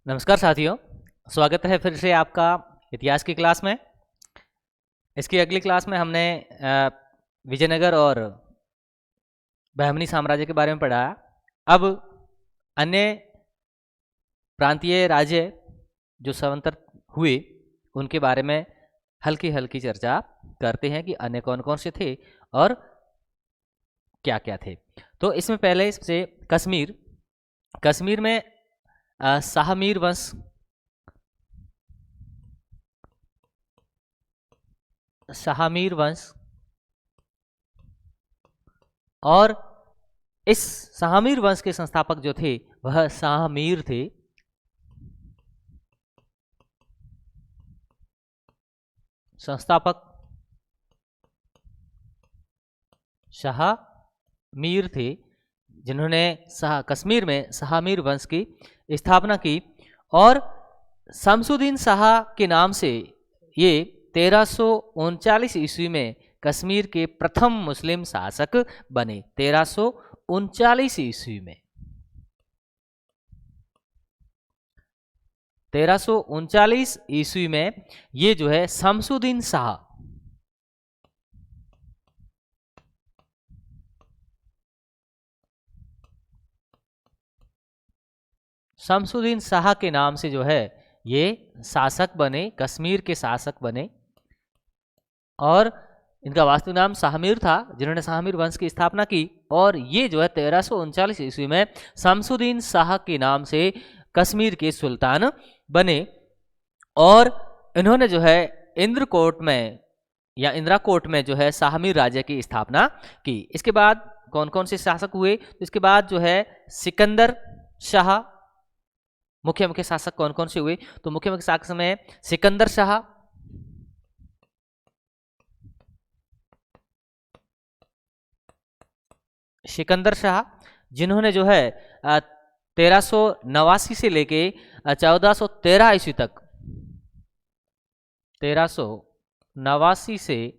नमस्कार साथियों, स्वागत है फिर से आपका इतिहास की क्लास में। इसकी अगली क्लास में हमने विजयनगर और बहमनी साम्राज्य के बारे में पढ़ा। अब अन्य प्रांतीय राज्य जो स्वातंत्र हुए उनके बारे में हल्की हल्की चर्चा करते हैं कि अन्य कौन कौन से थे और क्या क्या थे। तो इसमें पहले से कश्मीर में शाहमीर वंश, और इस शाहमीर वंश के संस्थापक जो थे वह शाहमीर थे। संस्थापक शाहमीर थे जिन्होंने कश्मीर में शाहमीर वंश की स्थापना की और शमसुद्दीन शाह के नाम से ये 1339 ईस्वी में कश्मीर के प्रथम मुस्लिम शासक बने। 1339 ईस्वी में 1339 ईस्वी में ये जो है शमसुद्दीन शाह के नाम से जो है ये शासक बने, कश्मीर के शासक बने। और इनका वास्तविक नाम शाहमीर था जिन्होंने शाहमीर वंश की स्थापना की। और ये जो है 1339 ईस्वी में शमसुद्दीन शाह के नाम से कश्मीर के सुल्तान बने। और इन्होंने जो है इंद्रकोट में या इंदिराकोट में जो है शाहमीर राज्य की स्थापना की। इसके बाद कौन कौन से शासक हुए, तो इसके बाद जो है सिकंदर शाह। मुख्य शासक कौन कौन से हुए, तो मुख्य शासक में सिकंदर शाह जिन्होंने जो है 1389 से लेके 1413 ईस्वी तक 1389 से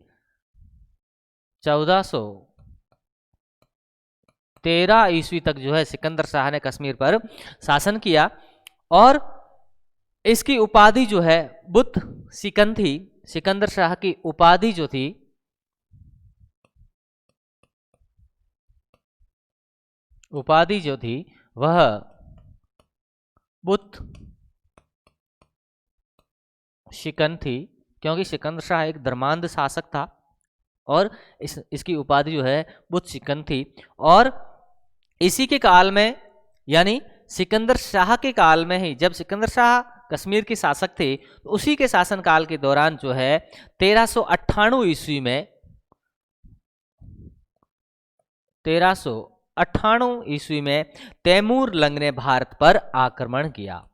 1413 ईस्वी तक जो है सिकंदर शाह ने कश्मीर पर शासन किया। और इसकी उपाधि जो है बुत सिकन थी। सिकंदर शाह की उपाधि जो थी वह बुत शिकन थी, क्योंकि सिकंदर शाह एक धर्मांध शासक था और इसकी उपाधि जो है बुत शिकन थी। और इसी के काल में, यानी सिकंदर शाह के काल में ही, जब सिकंदर शाह कश्मीर के शासक थे, तो उसी के शासन काल के दौरान जो है 1398 ईस्वी में 1398 ईस्वी में तैमूर लंग ने भारत पर आक्रमण किया।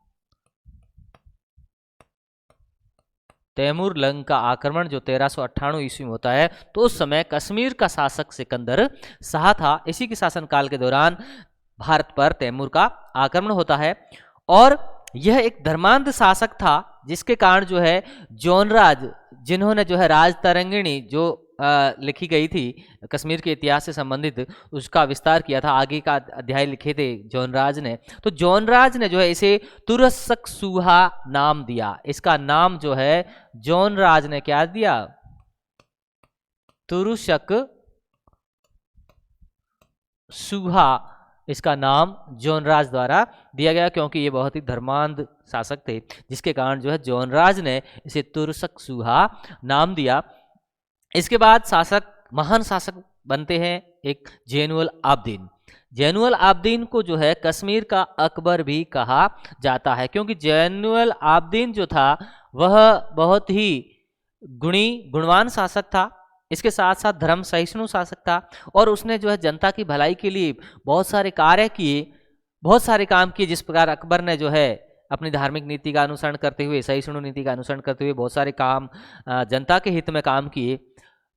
तैमूर लंग का आक्रमण जो 1398 ईस्वी में होता है, तो उस समय कश्मीर का शासक सिकंदर शाह था। इसी के शासनकाल के दौरान भारत पर तैमूर का आक्रमण होता है। और यह एक धर्मांध शासक था, जिसके कारण जो है जौनराज, जिन्होंने जो है राज तरंगिणी जो लिखी गई थी कश्मीर के इतिहास से संबंधित, उसका विस्तार किया था, आगे का अध्याय लिखे थे जौनराज ने। तो जौनराज ने जो है इसे तुरशक सुहा नाम दिया। इसका नाम जो है जौनराज ने क्या दिया, तुरुशक सुहा, इसका नाम जौनराज द्वारा दिया गया, क्योंकि ये बहुत ही धर्मांध शासक थे, जिसके कारण जो है जौनराज ने इसे तुरशक सुहा नाम दिया। इसके बाद महान शासक बनते हैं एक जैनुल आब्दीन। जैनुल आब्दीन को जो है कश्मीर का अकबर भी कहा जाता है, क्योंकि जैनुल आब्दीन जो था वह बहुत ही गुणवान शासक था। इसके साथ साथ धर्म सहिष्णु शासक था और उसने जो है जनता की भलाई के लिए बहुत सारे कार्य किए, बहुत सारे काम किए। जिस प्रकार अकबर ने जो है अपनी धार्मिक नीति का अनुसरण करते हुए, सहिष्णु नीति का अनुसरण करते हुए बहुत सारे काम जनता के हित में काम किए,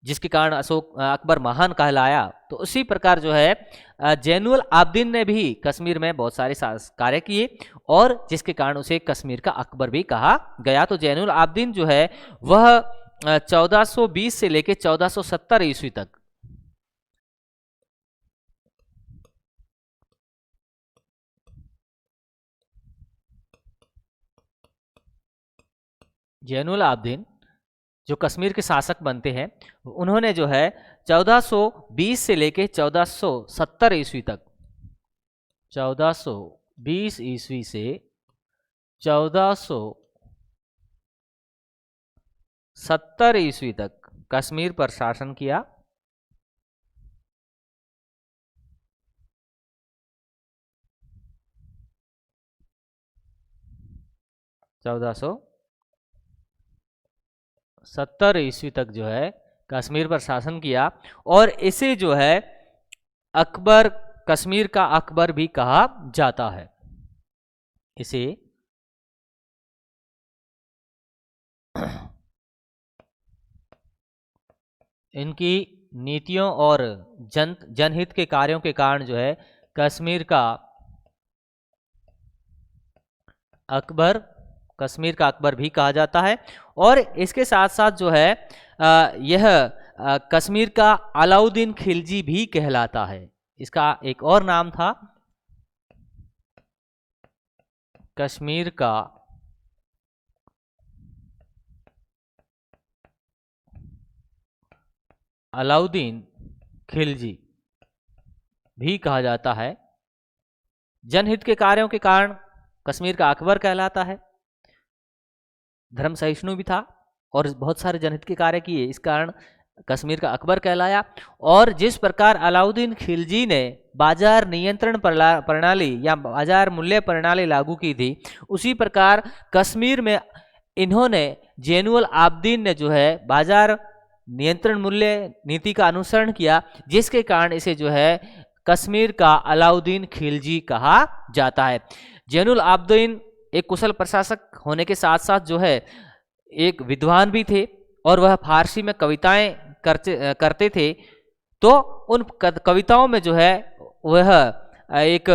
जिसके कारण अकबर महान कहलाया। तो उसी प्रकार जो है जैनुल आब्दीन ने भी कश्मीर में बहुत सारे कार्य किए, और जिसके कारण उसे कश्मीर का अकबर भी कहा गया। तो जैनुल आब्दीन जो है वह 1420 से लेकर 1470 ईस्वी तक जैनुल आब्दीन जो कश्मीर के शासक बनते हैं, उन्होंने जो है 1420 से लेके 1470 ईस्वी तक, 1420 ईस्वी से 1470 ईस्वी तक कश्मीर पर शासन किया। 1470 ईस्वी तक जो है कश्मीर पर शासन किया, और इसे जो है अकबर, कश्मीर का अकबर भी कहा जाता है। इसे इनकी नीतियों और जनहित के कार्यों के कारण जो है कश्मीर का अकबर भी कहा जाता है। और इसके साथ साथ जो है यह कश्मीर का अलाउद्दीन खिलजी भी कहलाता है। इसका एक और नाम था कश्मीर का अलाउद्दीन खिलजी भी कहा जाता है। जनहित के कार्यों के कारण कश्मीर का अकबर कहलाता है। धर्म सहिष्णु भी था और बहुत सारे जनहित के कार्य किए, इस कारण कश्मीर का अकबर कहलाया। और जिस प्रकार अलाउद्दीन खिलजी ने बाजार नियंत्रण प्रणाली या बाजार मूल्य प्रणाली लागू की थी, उसी प्रकार कश्मीर में इन्होंने जैनुल आब्दीन ने जो है बाजार नियंत्रण मूल्य नीति का अनुसरण किया, जिसके कारण इसे जो है कश्मीर का अलाउद्दीन खिलजी कहा जाता है। जैनुल आब्दीन एक कुशल प्रशासक होने के साथ साथ जो है एक विद्वान भी थे, और वह फारसी में कविताएं करते थे। तो उन कविताओं में जो है वह एक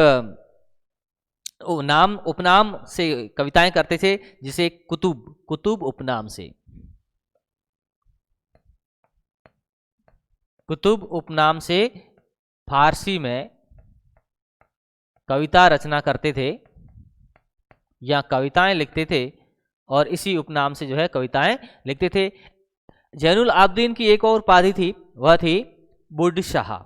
उपनाम से कविताएं करते थे, जिसे कुतुब उपनाम से, कुतुब उपनाम से फारसी में कविता रचना करते थे या कविताएं लिखते थे, और इसी उपनाम से जो है कविताएं लिखते थे। जैनुल आब्दीन की एक और उपाधि थी, वह थी बुढ़ शाह।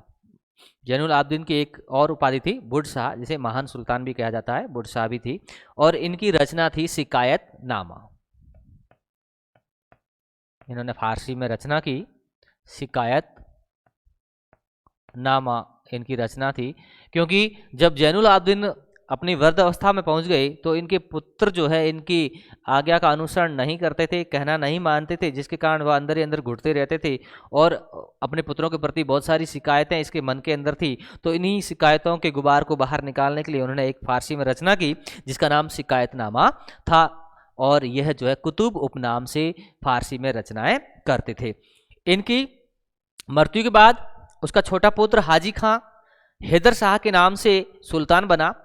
जैनुल आब्दीन की एक और उपाधि थी बुढ़ शाह, जिसे महान सुल्तान भी कहा जाता है, बुढ़ शाह भी थी। और इनकी रचना थी शिकायत नामा। इन्होंने फारसी में रचना की, शिकायत नामा इनकी रचना थी। क्योंकि जब जैनुल आब्दीन अपनी वृद्ध अवस्था में पहुंच गए तो इनके पुत्र जो है इनकी आज्ञा का अनुसरण नहीं करते थे, कहना नहीं मानते थे, जिसके कारण वह अंदर ही अंदर घुटते रहते थे और अपने पुत्रों के प्रति बहुत सारी शिकायतें इसके मन के अंदर थी। तो इन्हीं शिकायतों के गुबार को बाहर निकालने के लिए उन्होंने एक फारसी में रचना की जिसका नाम शिकायतनामा था, और यह जो है कुतुब उपनाम से फारसी में रचनाएं करते थे। इनकी मृत्यु के बाद उसका छोटा पुत्र हाजी खां हैदर शाह के नाम से सुल्तान बना,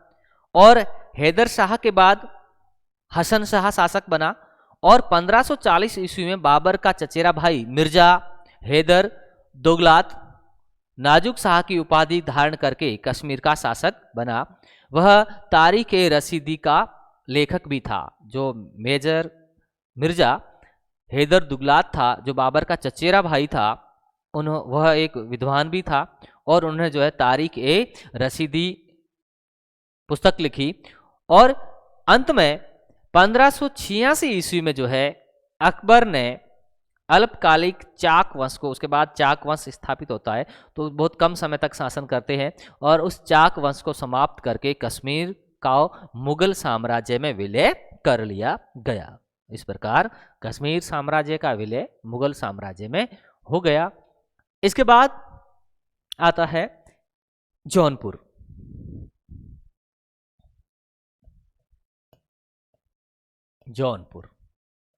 और हैदर शाह के बाद हसन शाह शासक बना। और 1540 ईस्वी में बाबर का चचेरा भाई मिर्जा हैदर दुगलात नाजुक शाह की उपाधि धारण करके कश्मीर का शासक बना। वह तारीख ए रसीदी का लेखक भी था। जो मेजर मिर्जा हैदर दुगलात था, जो बाबर का चचेरा भाई था, वह एक विद्वान भी था, और उन्होंने जो है तारीख ए रसीदी पुस्तक लिखी। और अंत में 1586 ईस्वी में जो है अकबर ने अल्पकालिक चाक वंश को, उसके बाद चाक वंश स्थापित होता है, तो बहुत कम समय तक शासन करते हैं, और उस चाक वंश को समाप्त करके कश्मीर का मुगल साम्राज्य में विलय कर लिया गया। इस प्रकार कश्मीर साम्राज्य का विलय मुगल साम्राज्य में हो गया। इसके बाद आता है जौनपुर।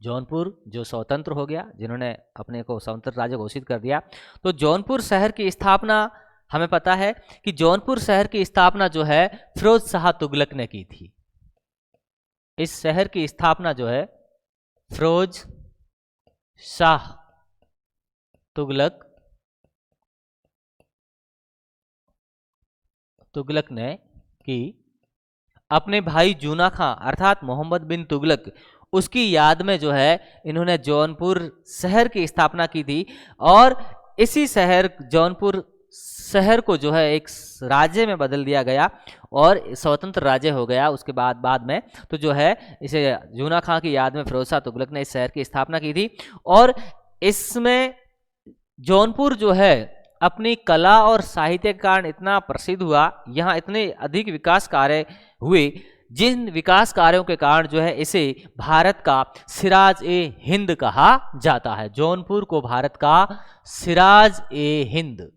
जौनपुर जो स्वतंत्र हो गया, जिन्होंने अपने को स्वतंत्र राज्य घोषित कर दिया। तो जौनपुर शहर की स्थापना हमें पता है कि जौनपुर शहर की स्थापना जो है फिरोज शाह तुगलक ने की थी। इस शहर की स्थापना जो है फिरोज शाह तुगलक ने की। अपने भाई जूना खां अर्थात मोहम्मद बिन तुगलक, उसकी याद में जो है इन्होंने जौनपुर शहर की स्थापना की थी। और इसी शहर जौनपुर शहर को जो है एक राज्य में बदल दिया गया और स्वतंत्र राज्य हो गया उसके बाद में। तो जो है इसे जूना खां की याद में फिरोज शाह तुगलक ने इस शहर की स्थापना की थी। और इसमें जौनपुर जो है अपनी कला और साहित्य के कारण इतना प्रसिद्ध हुआ, यहाँ इतने अधिक विकास कार्य हुए, जिन विकास कार्यों के कारण जो है इसे भारत का सिराज ए हिंद कहा जाता है। जौनपुर को भारत का सिराज ए हिंद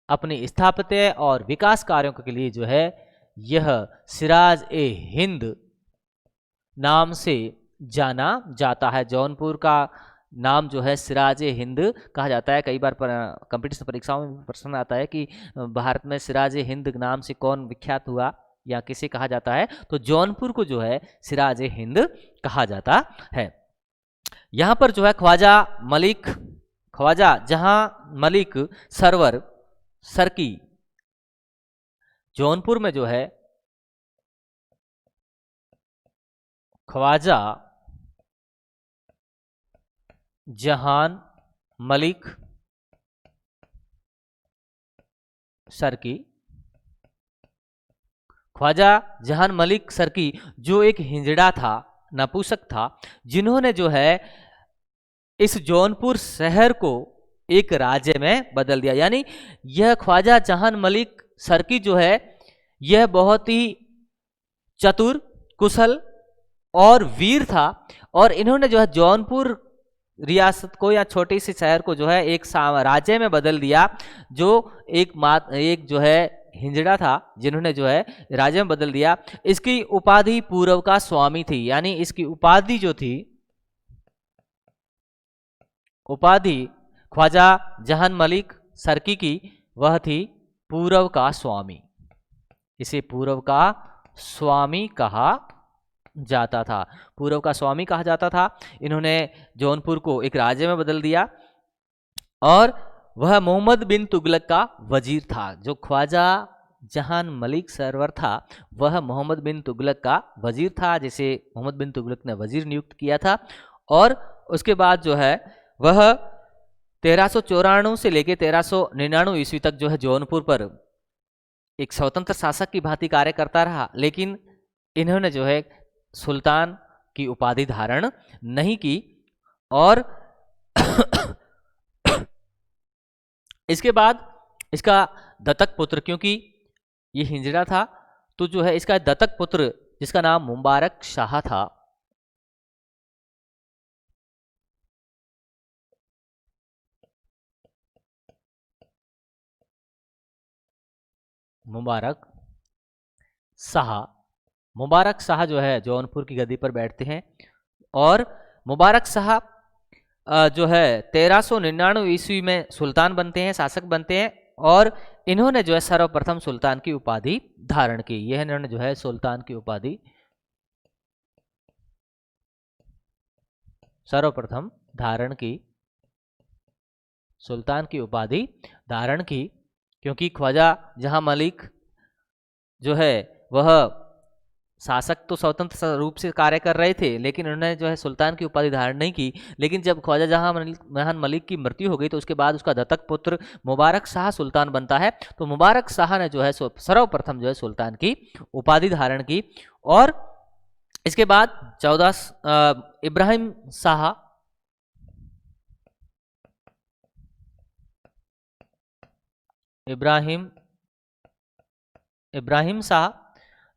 अपनी स्थापत्य और विकास कार्यों के लिए जो है यह सिराज ए हिंद नाम से जाना जाता है। जौनपुर का नाम जो है सिराज ए हिंद कहा जाता है। कई बार कंपटीशन परीक्षाओं में प्रश्न आता है कि भारत में सिराज ए हिंद नाम से कौन विख्यात हुआ या किसे कहा जाता है, तो जौनपुर को जो है सिराज ए हिंद कहा जाता है। यहाँ पर जो है ख्वाजा जहां मलिक सरवर सरकी, जौनपुर में जो है ख्वाजा जहान मलिक सरकी, ख्वाजा जहान मलिक सरकी जो एक हिंजड़ा था, नपुंसक था, जिन्होंने जो है इस जौनपुर शहर को एक राज्य में बदल दिया। यानी यह ख्वाजा जहान मलिक सरकी जो है यह बहुत ही चतुर, कुशल और वीर था। और इन्होंने जो है जौनपुर रियासत को या छोटी सी शहर को जो है एक राज्य में बदल दिया, जो एक जो है हिंजड़ा था, जिन्होंने जो है राज्य में बदल दिया। इसकी उपाधि पूर्व का स्वामी थी, यानी इसकी उपाधि जो थी, उपाधि ख्वाजा जहान मलिक सरकी की वह थी पूर्व का स्वामी। इसे पूर्व का स्वामी कहा जाता था, पूर्व का स्वामी कहा जाता था। इन्होंने जौनपुर को एक राज्य में बदल दिया और वह मोहम्मद बिन तुगलक का वजीर था। जो ख्वाजा जहान मलिक सरवर था वह मोहम्मद बिन तुगलक का वजीर था, जिसे मोहम्मद बिन तुगलक ने वजीर नियुक्त किया था। और उसके बाद जो है वह 1394 से लेकर 1399 ईस्वी तक जो है जौनपुर पर एक स्वतंत्र शासक की भांति कार्य करता रहा, लेकिन इन्होंने जो है सुल्तान की उपाधि धारण नहीं की। और इसके बाद इसका दत्तक पुत्र, क्योंकि ये हिंजड़ा था, तो जो है इसका दत्तक पुत्र जिसका नाम मुबारक शाह था, मुबारक शाह जो है जौनपुर की गद्दी पर बैठते हैं। और मुबारक शाह जो है 1399 ईस्वी में सुल्तान बनते हैं, शासक बनते हैं। और इन्होंने जो है सर्वप्रथम सुल्तान की उपाधि धारण की। यह इन्होंने जो है सुल्तान की उपाधि सर्वप्रथम धारण की, सुल्तान की उपाधि धारण की, क्योंकि ख्वाजा जहां मलिक जो है वह शासक तो स्वतंत्र रूप से कार्य कर रहे थे, लेकिन उन्होंने जो है सुल्तान की उपाधि धारण नहीं की। लेकिन जब ख्वाजा जहान मलिक की मृत्यु हो गई तो उसके बाद उसका दत्तक पुत्र मुबारक शाह सुल्तान बनता है। तो मुबारक शाह ने जो है सर्वप्रथम जो है सुल्तान की उपाधि धारण की। और इसके बाद 14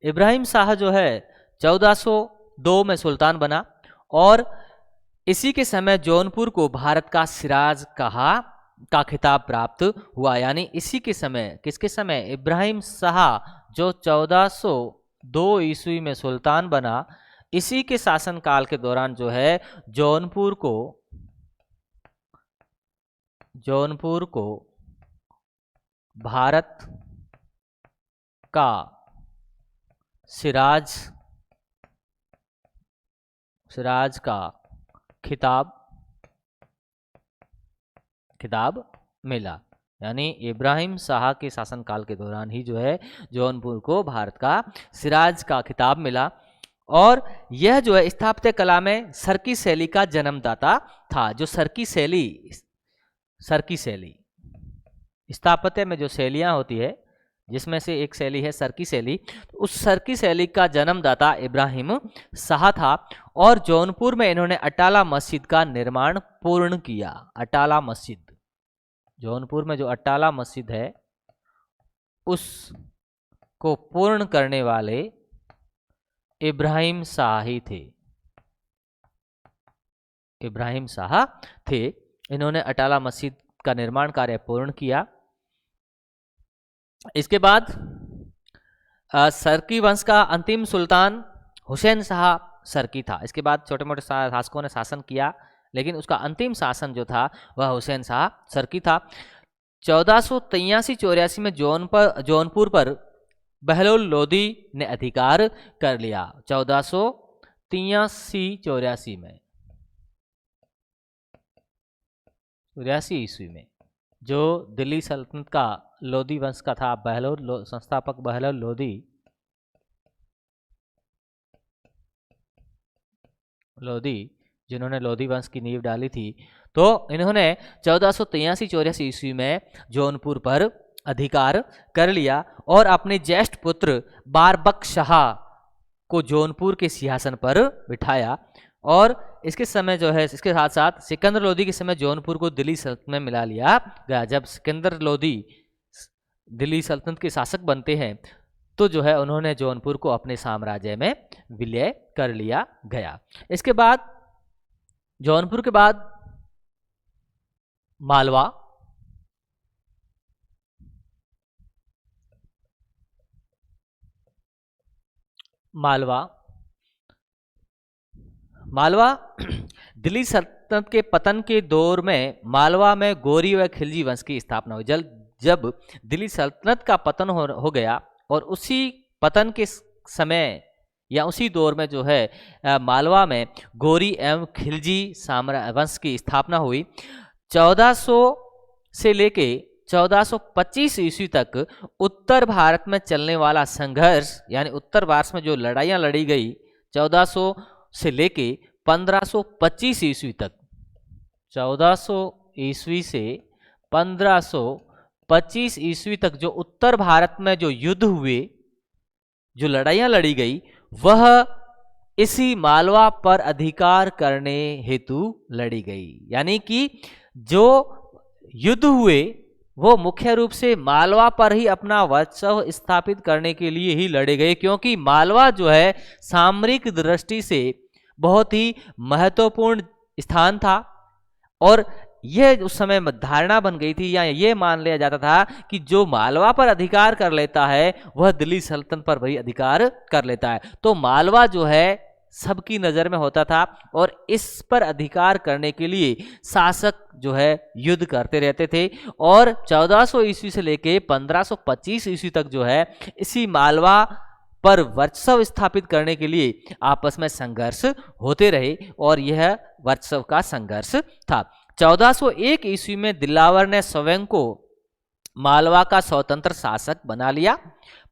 इब्राहिम शाह जो है 1402 में सुल्तान बना। और इसी के समय जौनपुर को भारत का सिराज का खिताब प्राप्त हुआ। यानी इसी के समय, किसके समय? इब्राहिम शाह जो 1402 ईस्वी में सुल्तान बना, इसी के शासनकाल के दौरान जो है जौनपुर को भारत का सिराज का खिताब मिला। यानी इब्राहिम शाह के शासनकाल के दौरान ही जो है जौनपुर को भारत का सिराज का खिताब मिला। और यह जो है स्थापत्य कला में सरकी शैली का जन्मदाता था। जो सरकी शैली स्थापत्य में जो शैलियां होती है जिसमें से एक शैली है सरकी शैली, तो उस सरकी शैली का जन्मदाता इब्राहिम शाह था। और जौनपुर में इन्होंने अटाला मस्जिद का निर्माण पूर्ण किया। अटाला मस्जिद, जौनपुर में जो अटाला मस्जिद है उसको पूर्ण करने वाले इब्राहिम शाह ही थे। इब्राहिम शाह थे। इन्होंने अटाला मस्जिद का निर्माण कार्य पूर्ण किया। इसके बाद सरकी वंश का अंतिम सुल्तान हुसैन शाह सरकी था। इसके बाद छोटे मोटे शासकों ने शासन किया, लेकिन उसका अंतिम शासन जो था वह हुसैन शाह सरकी था। 1483-84 में जौनपुर पर बहलोल लोदी ने अधिकार कर लिया। 1483-84 में 84 ईस्वी में जो दिल्ली सल्तनत का लोदी वंश का था बहलोल, संस्थापक बहलोल लोदी जिन्होंने लोदी वंश की नींव डाली थी, तो इन्होंने 1483-84 ईस्वी में जौनपुर पर अधिकार कर लिया और अपने ज्येष्ठ पुत्र बारबख्श शाह को जौनपुर के सिंहासन पर बिठाया। और इसके समय जो है, इसके साथ साथ सिकंदर लोदी के समय जौनपुर को दिल्ली सल्तनत में मिला लिया गया। जब सिकंदर लोदी दिल्ली सल्तनत के शासक बनते हैं तो जो है उन्होंने जौनपुर को अपने साम्राज्य में विलय कर लिया गया। इसके बाद जौनपुर के बाद मालवा, दिल्ली सल्तनत के पतन के दौर में मालवा में गौरी व खिलजी वंश की स्थापना हुई। जब दिल्ली सल्तनत का पतन हो गया और उसी पतन के समय या उसी दौर में जो है मालवा में गौरी एवं खिलजी वंश की स्थापना हुई। 1400 से लेके 1425 ईस्वी तक उत्तर भारत में चलने वाला संघर्ष, यानी उत्तर भारत में जो लड़ाइयाँ लड़ी गई 1400 से लेके 1525 ईस्वी तक, 1400 ईस्वी से 1525 ईस्वी तक जो उत्तर भारत में जो युद्ध हुए, जो लड़ाइयाँ लड़ी गई, वह इसी मालवा पर अधिकार करने हेतु लड़ी गई। यानी कि जो युद्ध हुए वो मुख्य रूप से मालवा पर ही अपना वर्चस्व स्थापित करने के लिए ही लड़े गए, क्योंकि मालवा जो है सामरिक दृष्टि से बहुत ही महत्वपूर्ण स्थान था। और यह उस समय धारणा बन गई थी या ये मान लिया जाता था कि जो मालवा पर अधिकार कर लेता है वह दिल्ली सल्तनत पर भी अधिकार कर लेता है। तो मालवा जो है सबकी नज़र में होता था और इस पर अधिकार करने के लिए शासक जो है युद्ध करते रहते थे। और 1400 ईस्वी से लेके 1525 ईस्वी तक जो है इसी मालवा पर वर्चस्व स्थापित करने के लिए आपस में संघर्ष होते रहे और यह वर्चस्व का संघर्ष था। 1401 ईस्वी में दिलावर ने स्वयं को मालवा का स्वतंत्र शासक बना लिया,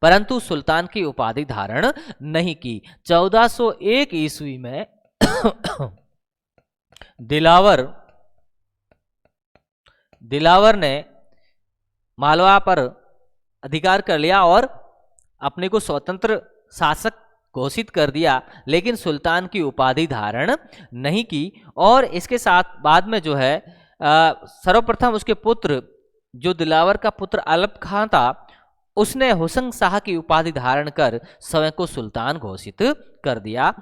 परंतु सुल्तान की उपाधि धारण नहीं की। 1401 ईस्वी में दिलावर ने मालवा पर अधिकार कर लिया और अपने को स्वतंत्र शासक घोषित कर दिया, लेकिन सुल्तान की उपाधि धारण नहीं की। और इसके साथ बाद में जो है सर्वप्रथम उसके पुत्र, जो दिलावर का पुत्र अलप खां था, उसने हुसैन शाह की उपाधि धारण कर स्वयं को सुल्तान घोषित कर दिया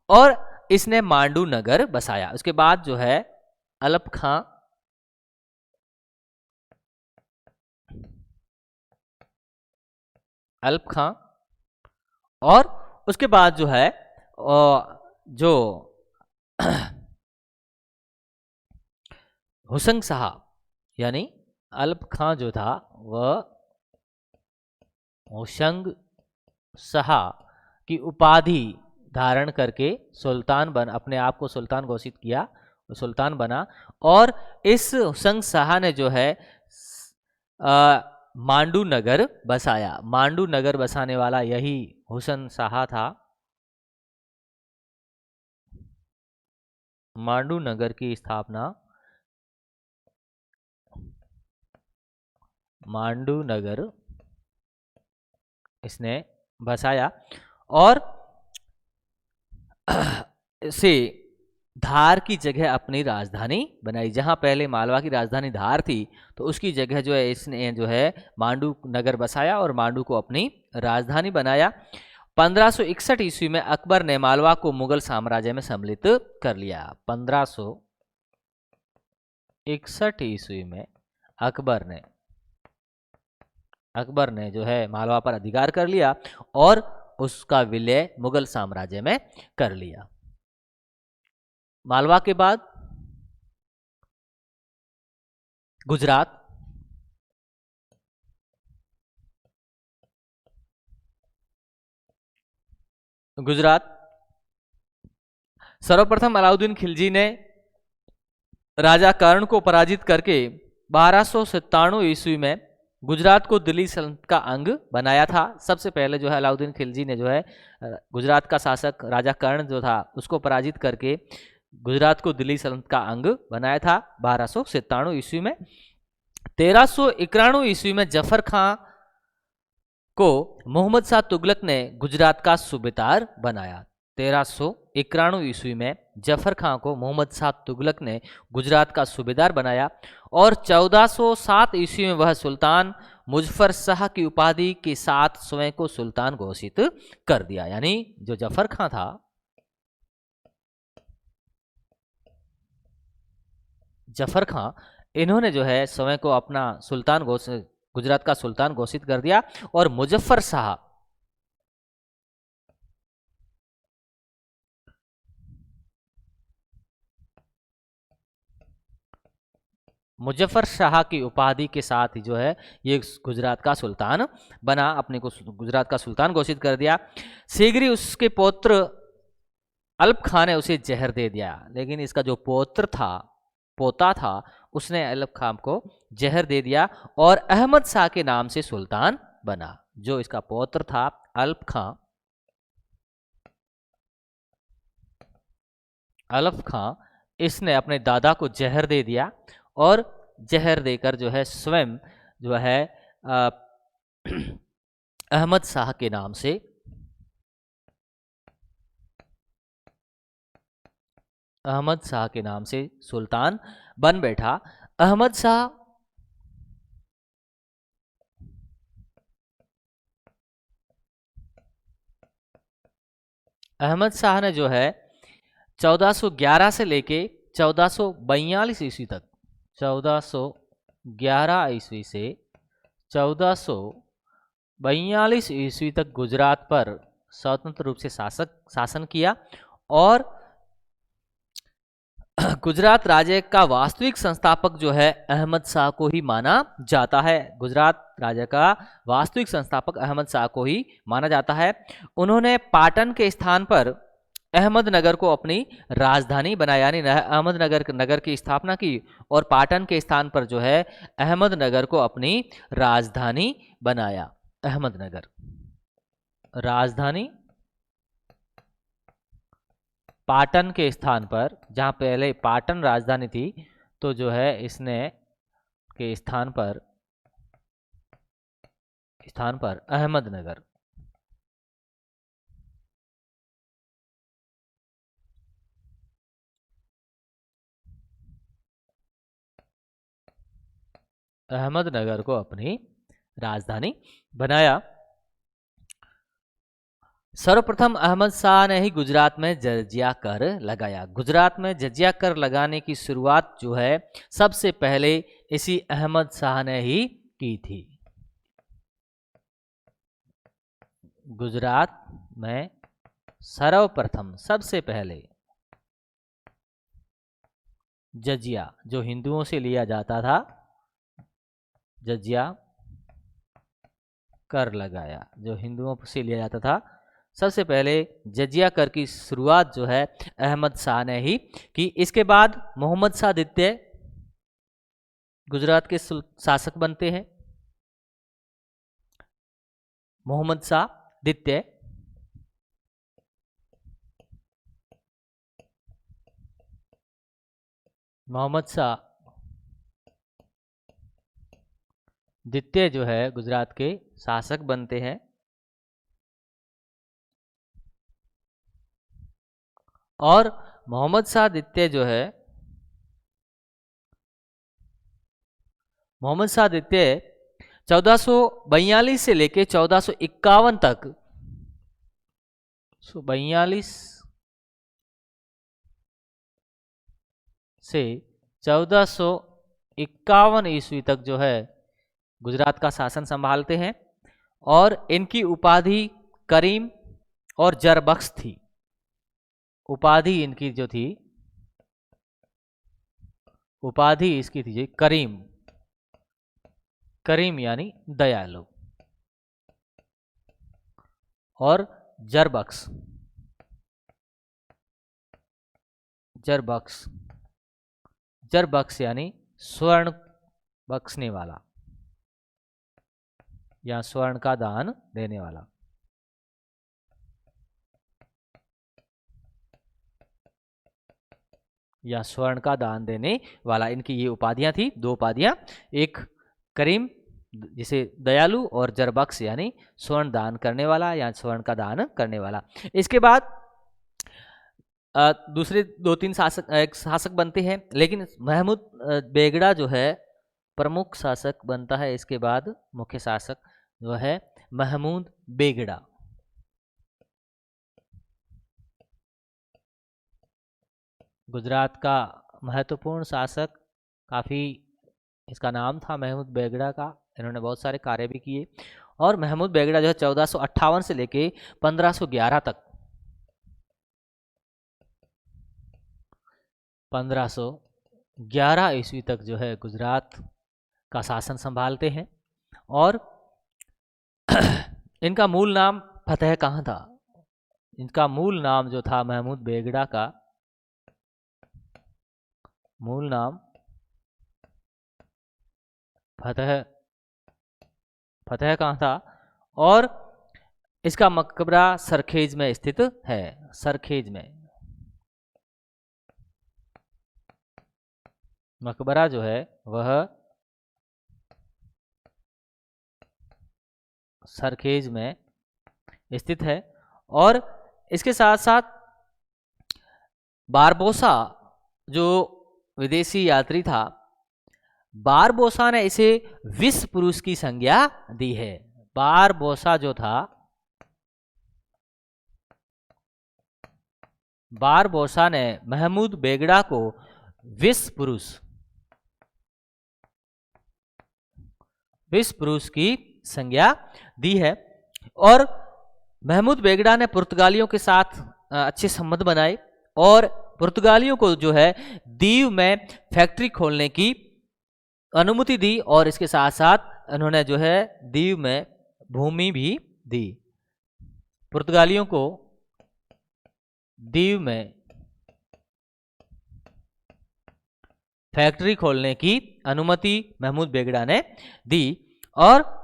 और इसने मांडू नगर बसाया। उसके बाद जो है अलप खां और उसके बाद जो है जो हुसैन शाह यानी अलप खां जो था वह हुसैन शाह की उपाधि धारण करके अपने आप को सुल्तान घोषित किया, सुल्तान बना। और इस हुसैन शाह ने जो है मांडू नगर बसाया। मांडू नगर बसाने वाला यही हुसैन शाह था। मांडू नगर की स्थापना मांडू नगर इसने बसाया और से धार की जगह अपनी राजधानी बनाई। जहां पहले मालवा की राजधानी धार थी तो उसकी जगह जो है इसने जो है मांडू नगर बसाया और मांडू को अपनी राजधानी बनाया। 1561 ईस्वी में अकबर ने मालवा को मुगल साम्राज्य में सम्मिलित कर लिया। 1561 ईस्वी में अकबर ने जो है मालवा पर अधिकार कर लिया और उसका विलय मुगल साम्राज्य में कर लिया। मालवा के बाद गुजरात, सर्वप्रथम अलाउद्दीन खिलजी ने राजा कर्ण को पराजित करके 1297 ईस्वी में गुजरात को दिल्ली सल्तनत का अंग बनाया था। सबसे पहले जो है अलाउद्दीन खिलजी ने जो है गुजरात का शासक राजा कर्ण जो था उसको पराजित करके गुजरात को दिल्ली सल्तनत का अंग बनाया था 1297 ईस्वी में। 1391 ईस्वी में जफर खां को मोहम्मद शाह तुगलक ने गुजरात का सूबेदार बनाया। 1391 ईस्वी में जफर खां को मोहम्मद शाह तुगलक ने गुजरात का सूबेदार बनाया और 1407 ईस्वी में वह सुल्तान मुजफ्फर शाह की उपाधि के साथ स्वयं को सुल्तान घोषित कर दिया। यानी जो जफर खां था, जफर खां, इन्होंने जो है स्वयं को अपना सुल्तान गुजरात का सुल्तान घोषित कर दिया और मुजफ्फर शाह की उपाधि के साथ ही जो है ये गुजरात का सुल्तान बना, अपने को गुजरात का सुल्तान घोषित कर दिया। शीघ्र ही उसके पौत्र अल्प खां ने उसे जहर दे दिया, लेकिन इसका जो पोता था उसने अल्प खां को जहर दे दिया और अहमद शाह के नाम से सुल्तान बना। जो इसका पौत्र था अल्प खां, इसने अपने दादा को जहर दे दिया और जहर देकर जो है स्वयं जो है अहमद शाह के नाम से सुल्तान बन बैठा। अहमद शाह ने जो है 1411 से लेके 1442 ईस्वी तक, 1411 ईस्वी से 1442 ईस्वी तक गुजरात पर स्वतंत्र रूप से शासन किया और गुजरात राज्य का वास्तविक संस्थापक जो है अहमद शाह को ही माना जाता है। गुजरात राज्य का वास्तविक संस्थापक अहमद शाह को ही माना जाता है। उन्होंने पाटन के स्थान पर अहमदनगर को अपनी राजधानी बनाया, यानी अहमदनगर की स्थापना की और पाटन के स्थान पर जो है अहमदनगर को अपनी राजधानी बनाया। अहमदनगर राजधानी, पाटन के स्थान पर, जहां पहले पाटन राजधानी थी तो जो है इसने के स्थान पर अहमदनगर। अहमदनगर को अपनी राजधानी बनाया। सर्वप्रथम अहमद शाह ने ही गुजरात में जजिया कर लगाया। गुजरात में जजिया कर लगाने की शुरुआत जो है सबसे पहले इसी अहमद शाह ने ही की थी। गुजरात में सर्वप्रथम सबसे पहले जजिया जो हिंदुओं से लिया जाता था, जजिया कर लगाया जो हिंदुओं से लिया जाता था। सबसे पहले जजिया कर की शुरुआत जो है अहमद शाह ने ही की। इसके बाद मोहम्मद शाह द्वितीय गुजरात के शासक बनते हैं। मोहम्मद शाह द्वितीय मोहम्मद शाह द्वितीय जो है गुजरात के शासक बनते हैं। और मोहम्मद शाह द्वितीय जो है, मोहम्मद शाह द्वितीय 1442 से लेके 1451 तक, 42 से 1451 ईस्वी तक जो है गुजरात का शासन संभालते हैं। और इनकी उपाधि करीम और जरबख्श थी। उपाधि इनकी जो थी, उपाधि इसकी थी करीम, करीम यानी दयालु, और जरबख्श, जरबख्श, जरबख्श यानी स्वर्ण बख्शने वाला या स्वर्ण का दान देने वाला। या स्वर्ण का दान देने वाला, इनकी ये उपाधियां थी। दो उपाधियां, एक करीम जिसे दयालु, और जरबख्श यानी स्वर्ण दान करने वाला या स्वर्ण का दान करने वाला। इसके बाद दूसरे दो तीन शासक बनते हैं, लेकिन महमूद बेगड़ा जो है प्रमुख शासक बनता है। इसके बाद मुख्य शासक जो है महमूद बेगड़ा। गुजरात का महत्वपूर्ण शासक, काफ़ी इसका नाम था महमूद बेगड़ा का। इन्होंने बहुत सारे कार्य भी किए। और महमूद बेगड़ा जो है 1458 से लेके 1511 तक, 1511 ईस्वी तक जो है गुजरात का शासन संभालते हैं। और इनका मूल नाम फतेह कहाँ था? इनका मूल नाम जो था महमूद बेगड़ा का मूल नाम फतेह कहाँ था? और इसका मकबरा सरखेज में स्थित है। सरखेज में मकबरा जो है वह सरखेज में स्थित है। और इसके साथ साथ बारबोसा जो विदेशी यात्री था, बारबोसा ने इसे विश्व पुरुष की संज्ञा दी है। बारबोसा जो था, बारबोसा ने महमूद बेगड़ा को विश्व पुरुष की संज्ञा दी है। और महमूद बेगड़ा ने पुर्तगालियों के साथ अच्छे संबंध बनाए और पुर्तगालियों को जो है दीव में फैक्ट्री खोलने की अनुमति दी। और इसके साथ साथ उन्होंने जो है दीव में भूमि भी दी। पुर्तगालियों को दीव में फैक्ट्री खोलने की अनुमति महमूद बेगड़ा ने दी। और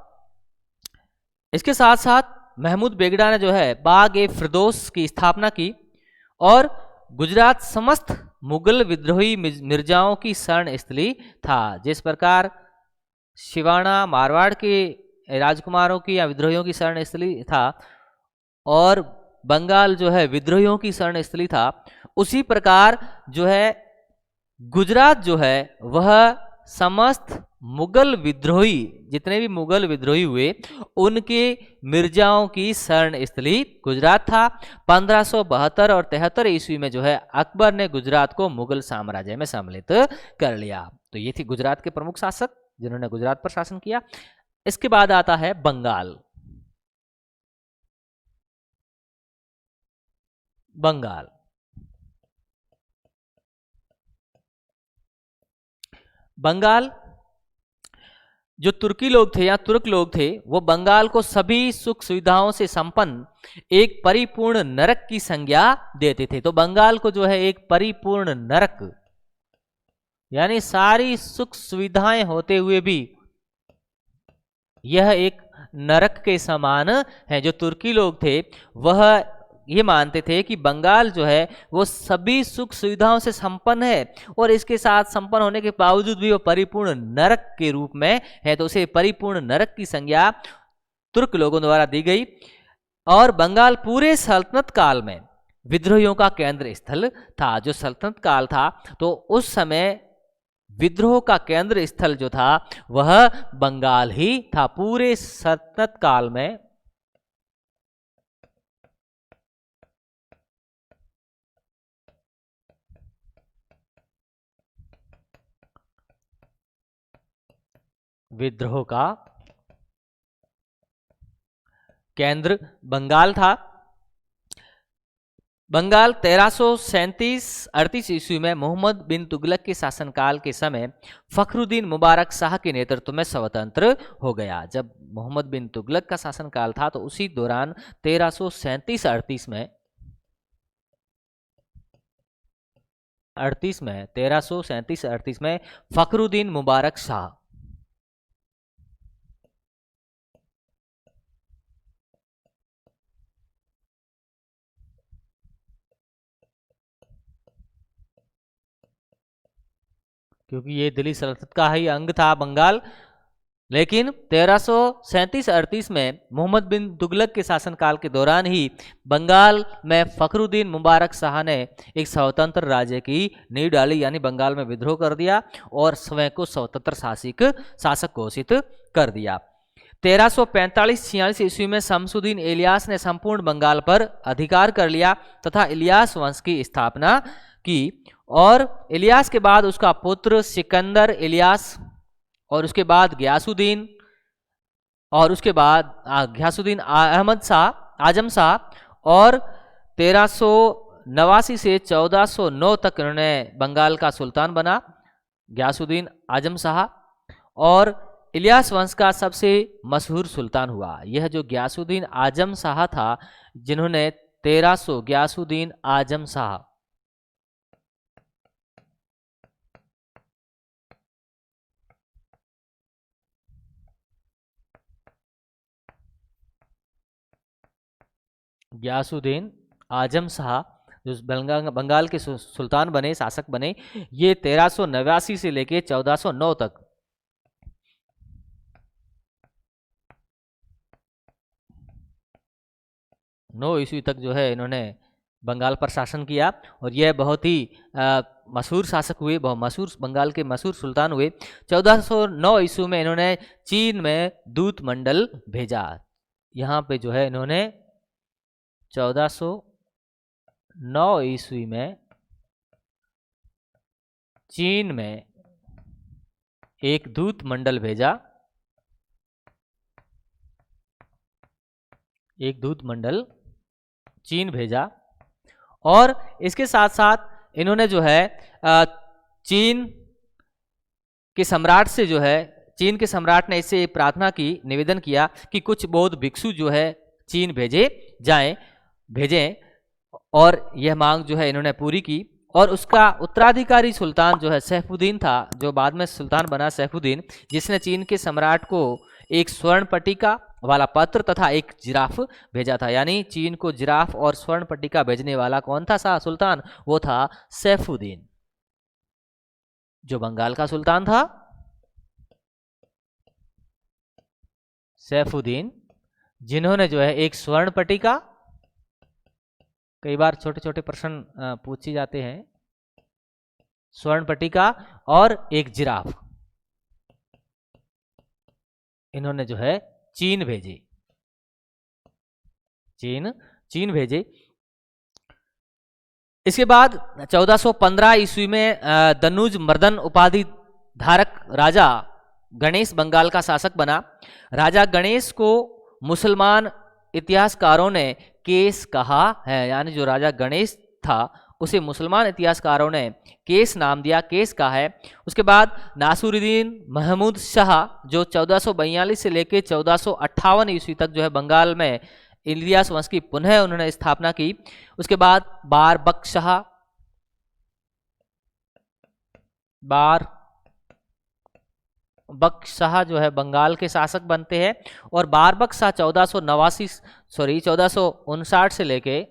इसके साथ साथ महमूद बेगड़ा ने जो है बाग-ए-फिरदौस की स्थापना की। और गुजरात समस्त मुगल विद्रोही मिर्जाओं की शरण स्थली था। जिस प्रकार शिवाना मारवाड़ के राजकुमारों की या विद्रोहियों की शरण स्थली था और बंगाल जो है विद्रोहियों की शरण स्थली था, उसी प्रकार जो है गुजरात जो है वह समस्त मुगल विद्रोही, जितने भी मुगल विद्रोही हुए उनके मिर्जाओं की शरण स्थली गुजरात था। 1572 और 73 ईस्वी में जो है अकबर ने गुजरात को मुगल साम्राज्य में सम्मिलित कर लिया। तो ये थी गुजरात के प्रमुख शासक जिन्होंने गुजरात पर शासन किया। इसके बाद आता है बंगाल। बंगाल बंगाल जो तुर्की लोग थे या तुर्क लोग थे, वो बंगाल को सभी सुख सुविधाओं से संपन्न एक परिपूर्ण नरक की संज्ञा देते थे। तो बंगाल को जो है एक परिपूर्ण नरक, यानी सारी सुख सुविधाएं होते हुए भी यह एक नरक के समान है। जो तुर्की लोग थे वह ये मानते थे कि बंगाल जो है वो सभी सुख सुविधाओं से संपन्न है और इसके साथ संपन्न होने के बावजूद भी वो परिपूर्ण नरक के रूप में है, तो उसे परिपूर्ण नरक की संज्ञा तुर्क लोगों द्वारा दी गई। और बंगाल पूरे सल्तनत काल में विद्रोहियों का केंद्र स्थल था। जो सल्तनत काल था तो उस समय विद्रोह का केंद्र स्थल जो था वह बंगाल ही था पूरे सल्तनत काल में। विद्रोह का केंद्र बंगाल था। बंगाल 1337-38 ईस्वी में मोहम्मद बिन तुगलक के शासनकाल के समय फखरुद्दीन मुबारक शाह के नेतृत्व में स्वतंत्र हो गया। जब मोहम्मद बिन तुगलक का शासनकाल था तो उसी दौरान 1337-38 में 1337-38 में फखरुद्दीन मुबारक शाह क्योंकि ये दिल्ली सल्तनत का ही अंग था बंगाल, लेकिन 1337-38 में मोहम्मद बिन तुगलक के शासनकाल के दौरान ही बंगाल में फखरुद्दीन मुबारक शाह ने एक स्वतंत्र राज्य की नींव डाली, यानी बंगाल में विद्रोह कर दिया और स्वयं को स्वतंत्र शासक घोषित कर दिया। 1345-46 ईस्वी में शमसुद्दीन इलियास ने संपूर्ण बंगाल पर अधिकार कर लिया तथा इलियास वंश की स्थापना की। और इलियास के बाद उसका पुत्र सिकंदर इलियास और उसके बाद गयासुद्दीन और उसके बाद गयासुद्दीन आजम शाह और 1389 से 1409 तक उन्होंने बंगाल का सुल्तान बना गयासुद्दीन आजम शाह। और इलियास वंश का सबसे मशहूर सुल्तान हुआ यह जो गयासुद्दीन आजम शाह था, जिन्होंने 1300 गयासुद्दीन आजम शाह गयासुद्दीन आजम शाह जो बंगाल के सुल्तान बने, शासक बने, ये 1389 से लेके 1409 तक 9 ईस्वी तक जो है इन्होंने बंगाल पर शासन किया। और यह बहुत ही मशहूर शासक हुए, बहुत मशहूर बंगाल के मशहूर सुल्तान हुए। 1409 ईस्वी में इन्होंने चीन में दूत मंडल भेजा। यहाँ पे जो है इन्होंने 1409 ईस्वी में चीन में एक दूत मंडल भेजा, एक दूत मंडल चीन भेजा। और इसके साथ साथ इन्होंने जो है चीन के सम्राट से जो है, चीन के सम्राट ने इससे प्रार्थना की, निवेदन किया कि कुछ बौद्ध भिक्षु जो है चीन भेजें और यह मांग जो है इन्होंने पूरी की। और उसका उत्तराधिकारी सुल्तान जो है सैफुद्दीन था, जो बाद में सुल्तान बना सैफुद्दीन, जिसने चीन के सम्राट को एक स्वर्ण पट्टिका वाला पत्र तथा एक जिराफ भेजा था। यानी चीन को जिराफ और स्वर्ण पट्टिका भेजने वाला कौन था सुल्तान? वो था सैफुद्दीन, जो बंगाल का सुल्तान था। सैफुद्दीन, जिन्होंने जो है एक स्वर्ण पट्टिका, कई बार छोटे छोटे प्रश्न पूछे जाते हैं, स्वर्ण पट्टिका और एक जिराफ इन्होंने जो है चीन भेजे, चीन भेजे। इसके बाद 1415 ईस्वी में दनुज मर्दन उपाधि धारक राजा गणेश बंगाल का शासक बना। राजा गणेश को मुसलमान इतिहासकारों ने केस कहा है, यानी जो राजा गणेश था उसे मुसलमान इतिहासकारों ने केस नाम दिया, केस कहा है। उसके बाद नासुरुद्दीन महमूद शाह जो 1442 से लेकर 1458 ईस्वी तक जो है बंगाल में इलियास वंश की पुनः उन्होंने स्थापना की। उसके बाद बारबक शाह जो है बंगाल के शासक बनते हैं। और बारबक शाह 1459 से लेके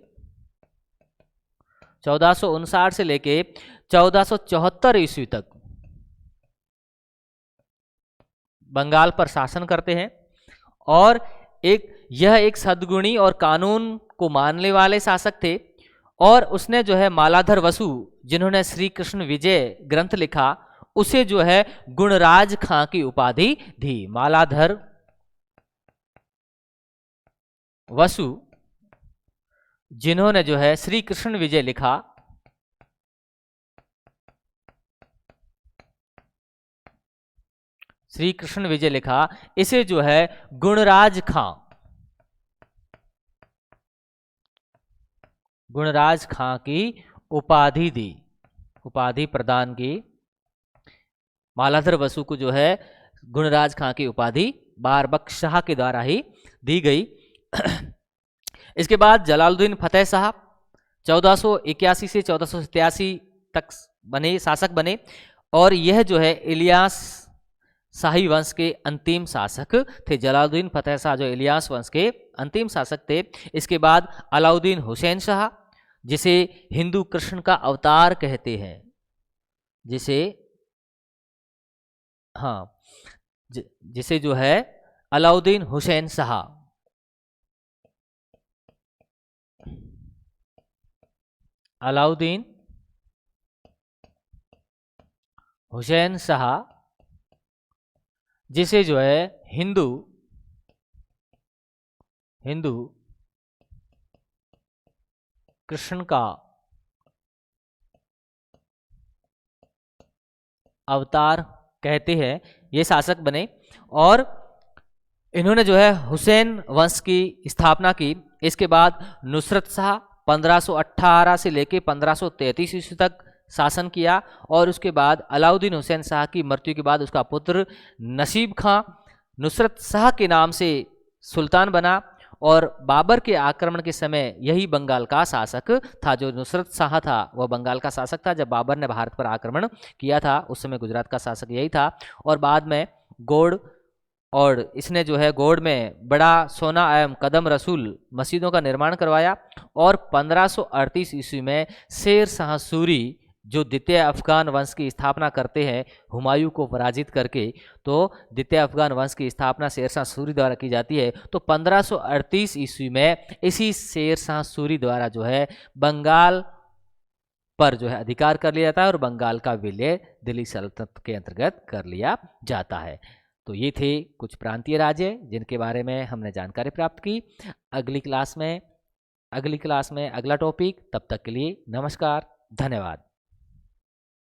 1459 से लेके 1474 ईस्वी तक बंगाल पर शासन करते हैं। और यह एक सद्गुणी और कानून को मानने वाले शासक थे। और उसने जो है मालाधर वसु, जिन्होंने श्री कृष्ण विजय ग्रंथ लिखा, उसे जो है गुणराज खां की उपाधि दी। मालाधर वसु, जिन्होंने जो है श्री कृष्ण विजय लिखा, श्री कृष्ण विजय लिखा, इसे जो है गुणराज खां, गुणराज खां की उपाधि दी, उपाधि प्रदान की। मालाधर वसु को जो है गुणराज खां की उपाधि बारबख्श शाह के द्वारा ही दी गई। इसके बाद जलालुद्दीन फतेह शाह 1481 से 1487 तक शासक बने। और यह जो है इलियास शाही वंश के अंतिम शासक थे। जलालुद्दीन फतेह शाह जो इलियास वंश के अंतिम शासक थे। इसके बाद अलाउद्दीन हुसैन शाह, जिसे हिंदू कृष्ण का अवतार कहते हैं, जिसे जो है अलाउद्दीन हुसैन शाह, अलाउद्दीन हुसैन शाह, जिसे जो है हिंदू कृष्ण का अवतार कहते हैं, ये शासक बने। और इन्होंने जो है हुसैन वंश की स्थापना की। इसके बाद नुसरत शाह 1518 से लेकर 1533 ईस्वी तक शासन किया। और उसके बाद अलाउद्दीन हुसैन शाह की मृत्यु के बाद उसका पुत्र नसीब खां नुसरत शाह के नाम से सुल्तान बना। और बाबर के आक्रमण के समय यही बंगाल का शासक था। जो नुसरत शाह था वह बंगाल का शासक था। जब बाबर ने भारत पर आक्रमण किया था उस समय गुजरात का शासक यही था। और बाद में गौड़, और इसने जो है गौड़ में बड़ा सोना एवं कदम रसूल मस्जिदों का निर्माण करवाया। और 1538 ईस्वी में शेर शाह सूरी, जो द्वितीय अफगान वंश की स्थापना करते हैं हुमायूं को पराजित करके, तो द्वितीय अफगान वंश की स्थापना शेर शाह सूरी द्वारा की जाती है। तो 1538 ईस्वी में इसी शेर शाह सूरी द्वारा जो है बंगाल पर जो है अधिकार कर लिया जाता है और बंगाल का विलय दिल्ली सल्तनत के अंतर्गत कर लिया जाता है। तो ये थे कुछ प्रांतीय राज्य जिनके बारे में हमने जानकारी प्राप्त की। अगली क्लास में अगला टॉपिक। तब तक के लिए नमस्कार, धन्यवाद।